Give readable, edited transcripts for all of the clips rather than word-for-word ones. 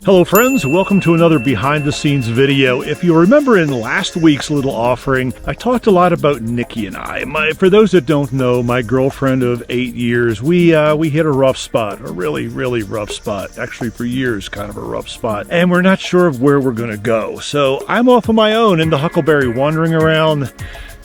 Hello friends, welcome to another behind the scenes video. If you remember in last week's little offering, I talked a lot about Nikki and I. For those that don't know, my girlfriend of 8 years, we hit a rough spot, a really rough spot. Actually for years, kind of a rough spot. And we're not sure of where we're gonna go. So I'm off on my own in the Huckleberry, wandering around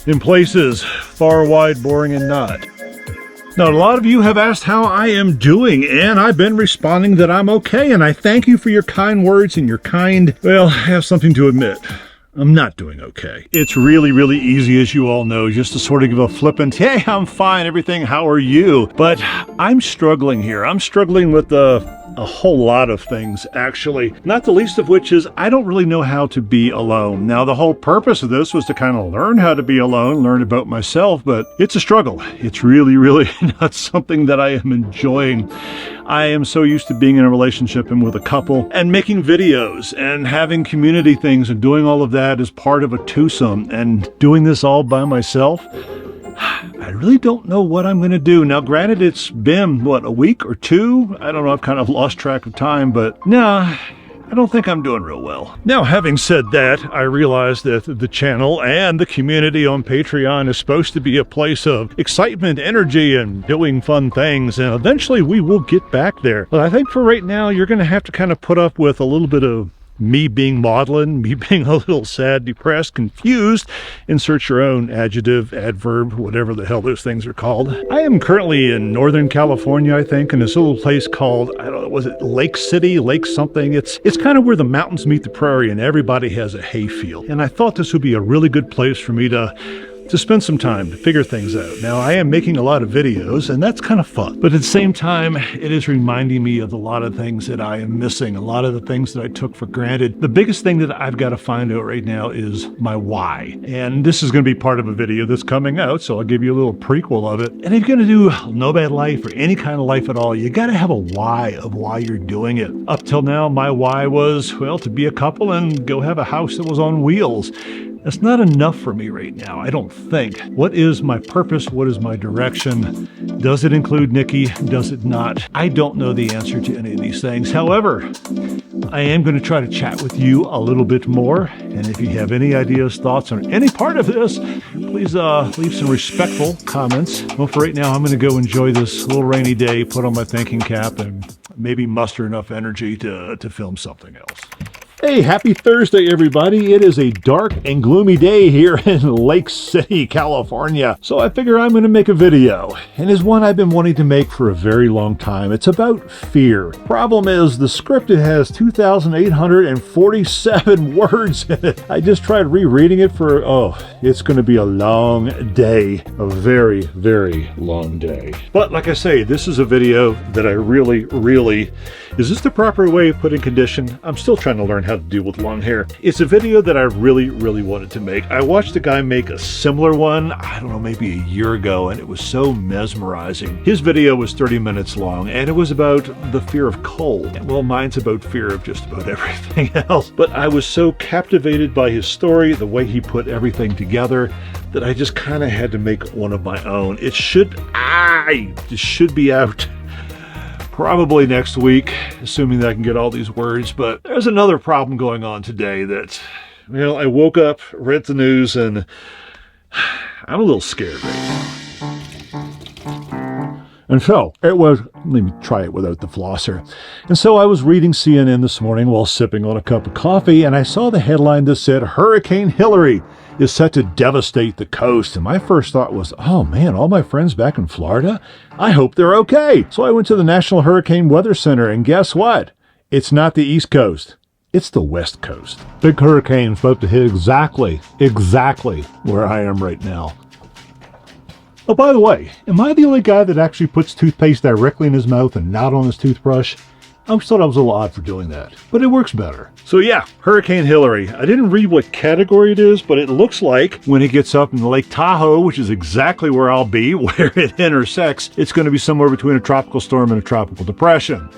in places far, wide, boring, and not. Now, a lot of you have asked how I am doing, and I've been responding that I'm okay, and I thank you for your kind words and your kind, well, I have something to admit. I'm not doing okay. It's really easy, as you all know, just to sort of give a flippant, hey, I'm fine, everything, how are you? But I'm struggling here. I'm struggling with a whole lot of things, actually. Not the least of which is I don't really know how to be alone. Now, the whole purpose of this was to kind of learn how to be alone, learn about myself, but it's a struggle. It's really not something that I am enjoying. I am so used to being in a relationship and with a couple and making videos and having community things and doing all of that as part of a twosome, and doing this all by myself. I really don't know what I'm going to do. Now, granted, it's been, what, a week or two? I don't know, I've kind of lost track of time, but no, I don't think I'm doing real well. Now, having said that, I realize that the channel and the community on Patreon is supposed to be a place of excitement, energy, and doing fun things, and eventually we will get back there. But I think for right now, you're going to have to kind of put up with a little bit of me being maudlin, me being a little sad, depressed, confused. Insert your own adjective, adverb, whatever the hell those things are called. I am currently in Northern California, I think, in this little place called, I don't know, was it Lake City, Lake something? It's kind of where the mountains meet the prairie and everybody has a hayfield. And I thought this would be a really good place for me to spend some time to figure things out. Now, I am making a lot of videos, and that's kind of fun. But at the same time, it is reminding me of a lot of things that I am missing, a lot of the things that I took for granted. The biggest thing that I've got to find out right now is my why. And this is going to be part of a video that's coming out, so I'll give you a little prequel of it. And if you're going to do nomad life or any kind of life at all, you got to have a why of why you're doing it. Up till now, my why was, well, to be a couple and go have a house that was on wheels. That's not enough for me right now, I don't think. What is my purpose? What is my direction? Does it include Nikki? Does it not? I don't know the answer to any of these things. However, I am going to try to chat with you a little bit more. And if you have any ideas, thoughts on any part of this, please leave some respectful comments. Well, for right now, I'm going to go enjoy this little rainy day, put on my thinking cap, and maybe muster enough energy to film something else. Hey, happy Thursday, everybody. It is a dark and gloomy day here in Lake City, California. So I figure I'm going to make a video, and it's one I've been wanting to make for a very long time. It's about fear. Problem is, the script, it has 2,847 words in it. I just tried rereading it for, it's going to be a long day. A very long day. But like I say, this is a video that I really, is this the proper way of putting condition? I'm still trying to learn how to deal with long hair. It's a video that I really wanted to make. I watched a guy make a similar one, I don't know, maybe a year ago, and it was so mesmerizing. His video was 30 minutes long, and it was about the fear of cold. Well, mine's about fear of just about everything else. But I was so captivated by his story, the way he put everything together, that I just kind of had to make one of my own. It should be out probably next week, assuming that I can get all these words. But there's another problem going on today that, well, I woke up, read the news, and I'm a little scared right now. And so it was, let me try it without the flosser. And so I was reading CNN this morning while sipping on a cup of coffee, and I saw the headline that said, Hurricane Hillary is set to devastate the coast. And my first thought was, oh man, all my friends back in Florida, I hope they're okay. So I went to the National Hurricane Weather Center, and guess what? It's not the East Coast. It's the West Coast. Big hurricane's about to hit exactly where I am right now. Oh, by the way, am I the only guy that actually puts toothpaste directly in his mouth and not on his toothbrush? I always thought I was a little odd for doing that, but it works better. So yeah, Hurricane Hillary. I didn't read what category it is, but it looks like when it gets up in Lake Tahoe, which is exactly where I'll be, where it intersects, it's going to be somewhere between a tropical storm and a tropical depression.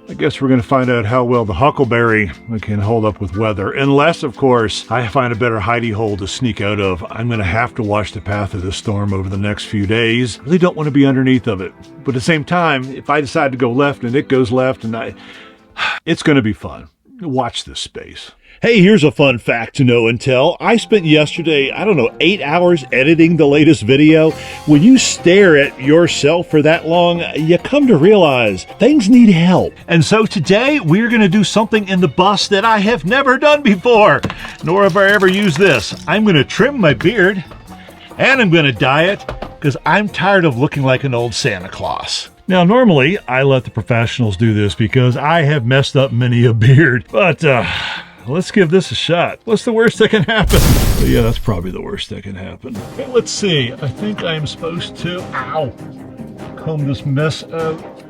I guess we're going to find out how well the Huckleberry can hold up with weather. Unless, of course, I find a better hidey hole to sneak out of. I'm going to have to watch the path of the storm over the next few days. I really don't want to be underneath of it. But at the same time, if I decide to go left and it goes left, and it's going to be fun. Watch this space. Hey, here's a fun fact to know and tell. I spent yesterday, 8 hours editing the latest video. When you stare at yourself for that long, you come to realize things need help. And so today, we're going to do something in the bus that I have never done before, nor have I ever used this. I'm going to trim my beard, and I'm going to dye it, because I'm tired of looking like an old Santa Claus. Now, normally, I let the professionals do this because I have messed up many a beard, but let's give this a shot. What's the worst that can happen? Well, yeah, that's probably the worst that can happen. Okay, let's see. I think I am supposed to, comb this mess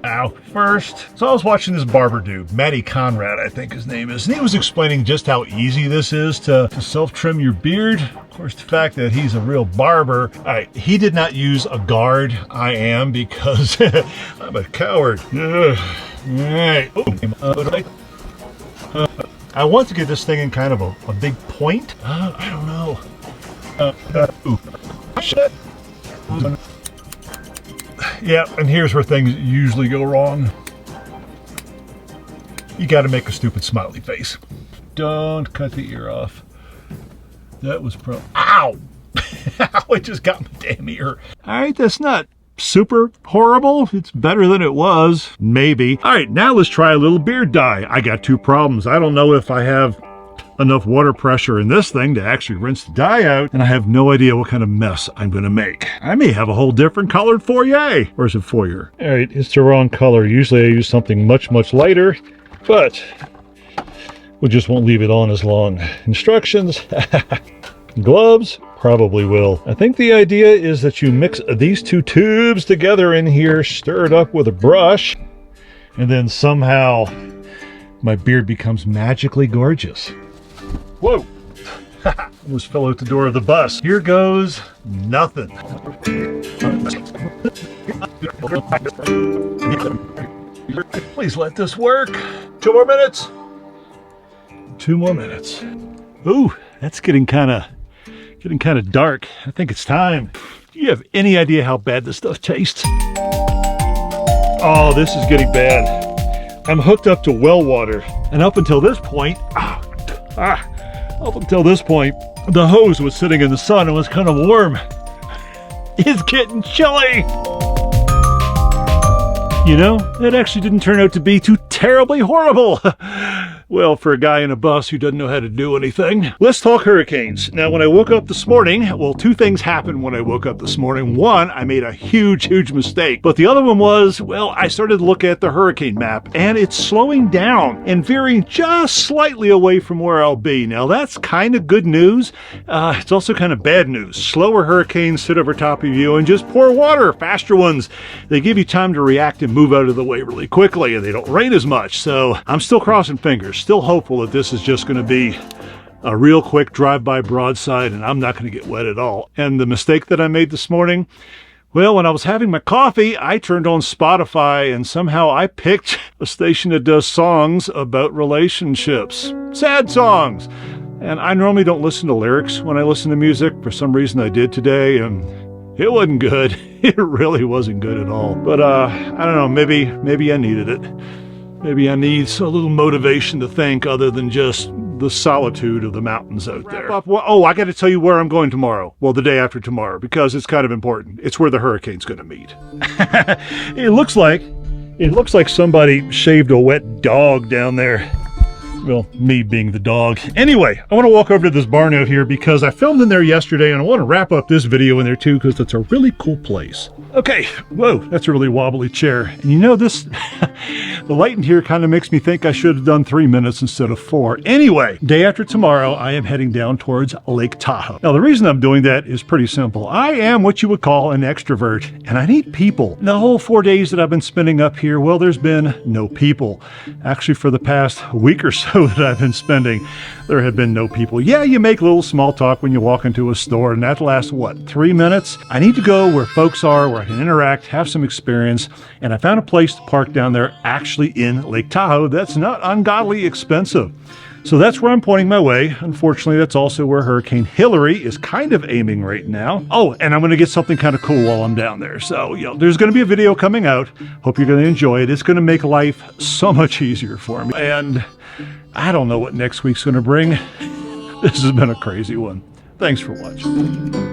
out first. So I was watching this barber dude, Matty Conrad, I think his name is, and he was explaining just how easy this is to self-trim your beard. Of course, the fact that he's a real barber, he did not use a guard. I am, because I'm a coward. All right. I want to get this thing in kind of a big point. I don't know. Shit. Yeah, and here's where things usually go wrong. You got to make a stupid smiley face. Don't cut the ear off. That was Ow! It just got my damn ear. All right, that's not super horrible. It's better than it was, maybe. All right, now let's try a little beard dye. I got two problems. I don't know if I have enough water pressure in this thing to actually rinse the dye out, and I have no idea what kind of mess I'm gonna make. I may have a whole different colored foyer. Or is it foyer? All right, it's the wrong color. Usually I use something much, much lighter, but we just won't leave it on as long. Instructions. Gloves? Probably will. I think the idea is that you mix these two tubes together in here, stir it up with a brush, and then somehow my beard becomes magically gorgeous. Whoa! Almost fell out the door of the bus. Here goes nothing. Please let this work. 2 more minutes. 2 more minutes. Ooh, that's getting kind of dark. I think it's time. Do you have any idea how bad this stuff tastes? Oh, this is getting bad. I'm hooked up to well water, and up until this point, the hose was sitting in the sun and was kind of warm. It's getting chilly. You know, it actually didn't turn out to be too terribly horrible. Well, for a guy in a bus who doesn't know how to do anything. Let's talk hurricanes. Now, when I woke up this morning, well, 2 things happened when I woke up this morning. One, I made a huge mistake. But the other one was, well, I started to look at the hurricane map, and it's slowing down and veering just slightly away from where I'll be. Now, that's kind of good news. It's also kind of bad news. Slower hurricanes sit over top of you and just pour water. Faster ones, they give you time to react and move out of the way really quickly, and they don't rain as much. So I'm still crossing fingers. Still hopeful that this is just going to be a real quick drive-by broadside and I'm not going to get wet at all. And the mistake that I made this morning, well, when I was having my coffee, I turned on Spotify and somehow I picked a station that does songs about relationships. Sad songs. And I normally don't listen to lyrics when I listen to music. For some reason I did today, and it wasn't good. It really wasn't good at all. But I don't know, maybe I needed it. Maybe I need a little motivation to think other than just the solitude of the mountains out there. Oh, I got to tell you where I'm going tomorrow. Well, the day after tomorrow, because it's kind of important. It's where the hurricane's going to meet. It looks like somebody shaved a wet dog down there. Well, me being the dog. Anyway, I want to walk over to this barn out here because I filmed in there yesterday and I want to wrap up this video in there too because it's a really cool place. Okay, whoa, that's a really wobbly chair. And you know this, the light in here kind of makes me think I should have done 3 minutes instead of 4. Anyway, day after tomorrow, I am heading down towards Lake Tahoe. Now, the reason I'm doing that is pretty simple. I am what you would call an extrovert, and I need people. The whole 4 days that I've been spending up here, well, there's been no people. Actually, for the past week or so that I've been spending, there have been no people. Yeah, you make a little small talk when you walk into a store, and that lasts, what, 3 minutes? I need to go where folks are, where I can interact, have some experience, and I found a place to park down there actually in Lake Tahoe that's not ungodly expensive. So that's where I'm pointing my way. Unfortunately, that's also where Hurricane Hillary is kind of aiming right now. Oh, and I'm going to get something kind of cool while I'm down there. So, you know, there's going to be a video coming out. Hope you're going to enjoy it. It's going to make life so much easier for me. And I don't know what next week's going to bring. This has been a crazy one. Thanks for watching.